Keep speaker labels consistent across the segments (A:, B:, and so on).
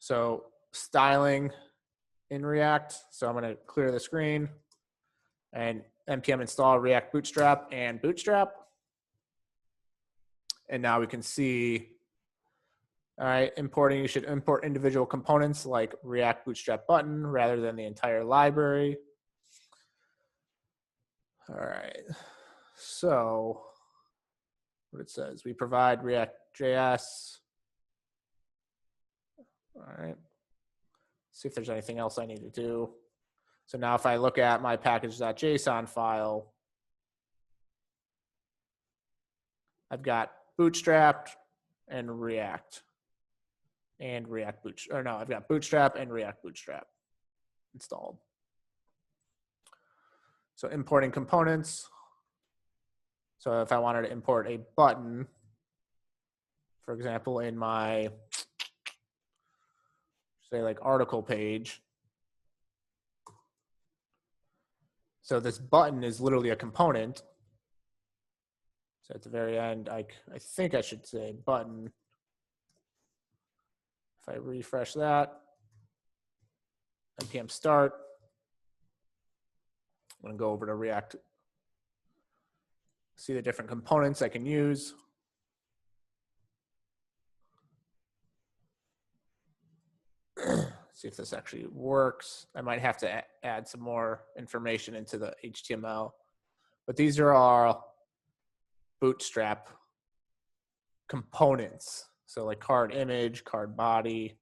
A: So styling in React. So I'm going to clear the screen and npm install React Bootstrap and Bootstrap. And now we can see, all right, importing, you should import individual components like React Bootstrap button rather than the entire library. All right, so what it says, we provide React.js. All right, see if there's anything else I need to do. So now if I look at my package.json file, I've got Bootstrap and React and React Bootstrap, or no, I've got Bootstrap and React Bootstrap installed. So importing components. So if I wanted to import a button, for example, in my, say like article page. So this button is literally a component. So at the very end, I think I should say button. If I refresh that, npm start, I'm going to go over to React, see the different components I can use. See if this actually works. I might have to add some more information into the HTML, but these are our Bootstrap components. So like card image, card body.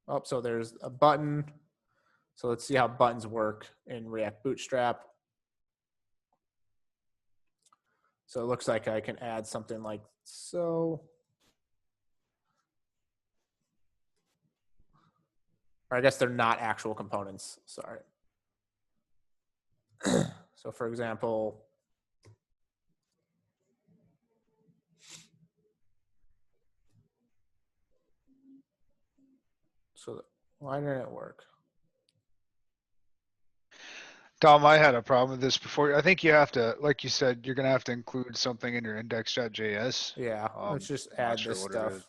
A: Oh, so there's a button. So let's see how buttons work in React Bootstrap. So it looks like I can add something like so. Or I guess they're not actual components, sorry. So for example, so why didn't it work?
B: Tom, I had a problem with this before. I think you have to, like you said, you're going to have to include something in your index.js.
A: Yeah, let's just add this stuff.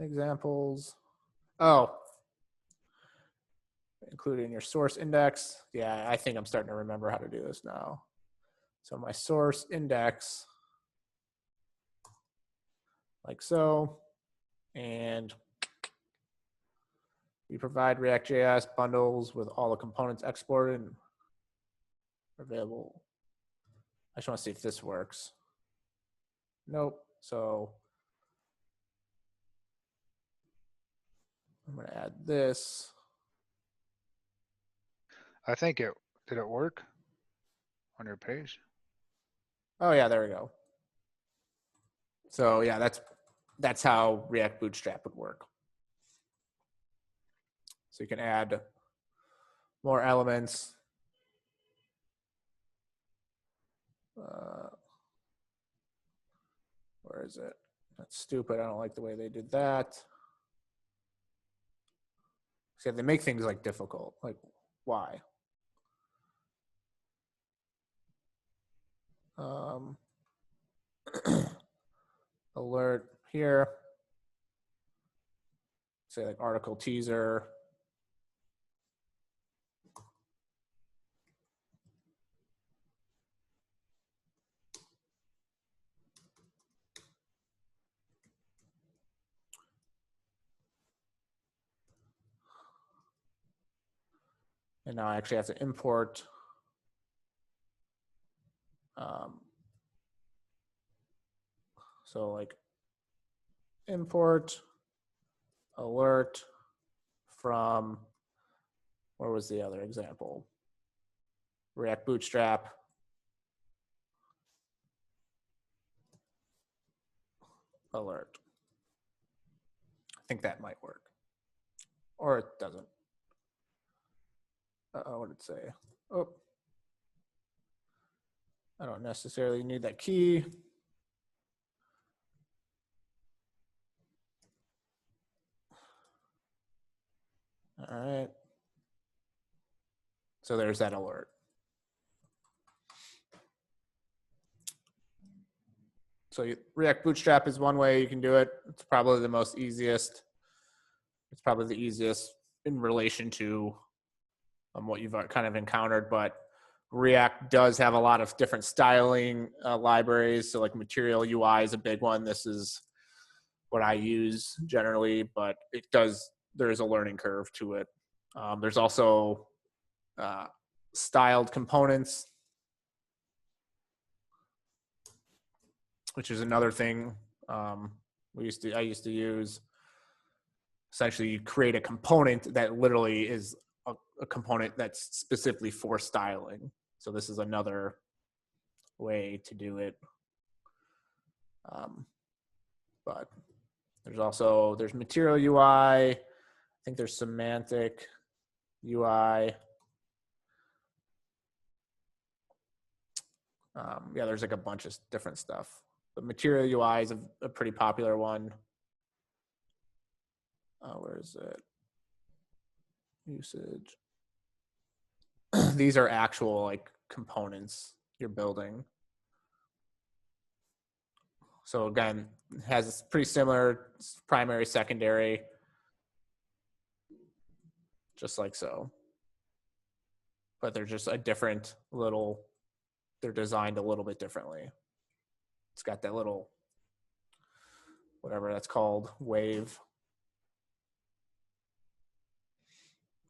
A: Examples. Oh, including your source index. Yeah, I think I'm starting to remember how to do this now. So my source index, like so, and we provide React.js bundles with all the components exported and available. I just want to see if this works. Nope. So I'm going to add this.
B: I think it, did it work on your page?
A: Oh yeah, there we go. So yeah, that's how React Bootstrap would work. So you can add more elements. Where is it? That's stupid. I don't like the way they did that. See, they make things like difficult. Like, why? Alert here. Say like article teaser. And now I actually have to import so like import alert from, where was the other example? React Bootstrap. Alert. I think that might work. Or it doesn't. What did it say? Oh. I don't necessarily need that key. All right. So there's that alert. So React Bootstrap is one way you can do it. It's probably the most easiest. It's probably the easiest in relation to what you've kind of encountered, but React does have a lot of different styling libraries. So like Material UI is a big one. This is what I use generally, but there is a learning curve to it. There's also styled components, which is another thing I used to use. Essentially, you create a component that literally is a component that's specifically for styling. So this is another way to do it. But there's Material UI. I think there's Semantic UI. Yeah, there's like a bunch of different stuff. But Material UI is a pretty popular one. Where is it? Usage. These are actual like components you're building. So again, it has pretty similar primary, secondary, just like so. But they're just they're designed a little bit differently. It's got that little, whatever that's called, wave.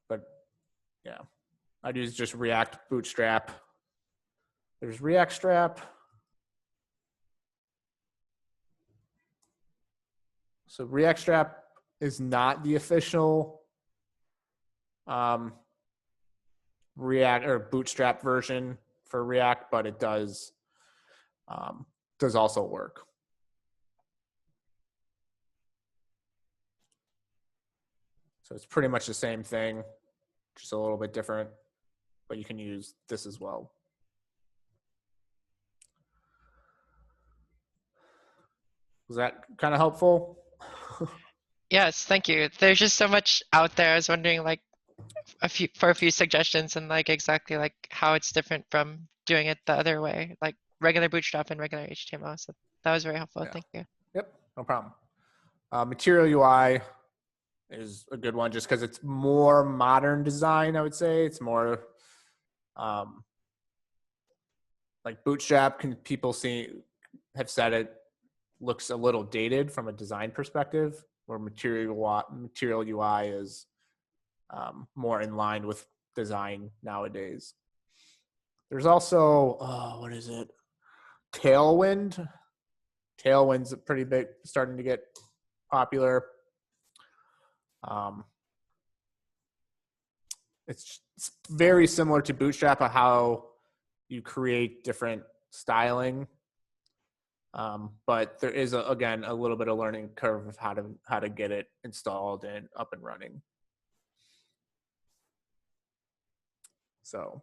A: But yeah, I'd use just React Bootstrap. There's React Strap. So React Strap is not the official React or Bootstrap version for React, but it does also work. So it's pretty much the same thing, just a little bit different, but you can use this as well. Was that kind of helpful?
C: Yes, thank you. There's just so much out there. I was wondering like for a few suggestions and like exactly like how it's different from doing it the other way, like regular Bootstrap and regular HTML. So that was very helpful.
A: Yeah.
C: Thank you.
A: Yep, no problem. Material UI is a good one just because it's more modern design, I would say. It's more like Bootstrap, people have said it looks a little dated from a design perspective, where Material UI is more in line with design nowadays. There's also, what is it? Tailwind. Tailwind's pretty big, starting to get popular. It's very similar to Bootstrap of how you create different styling. But there is again a little bit of learning curve of how to get it installed and up and running. So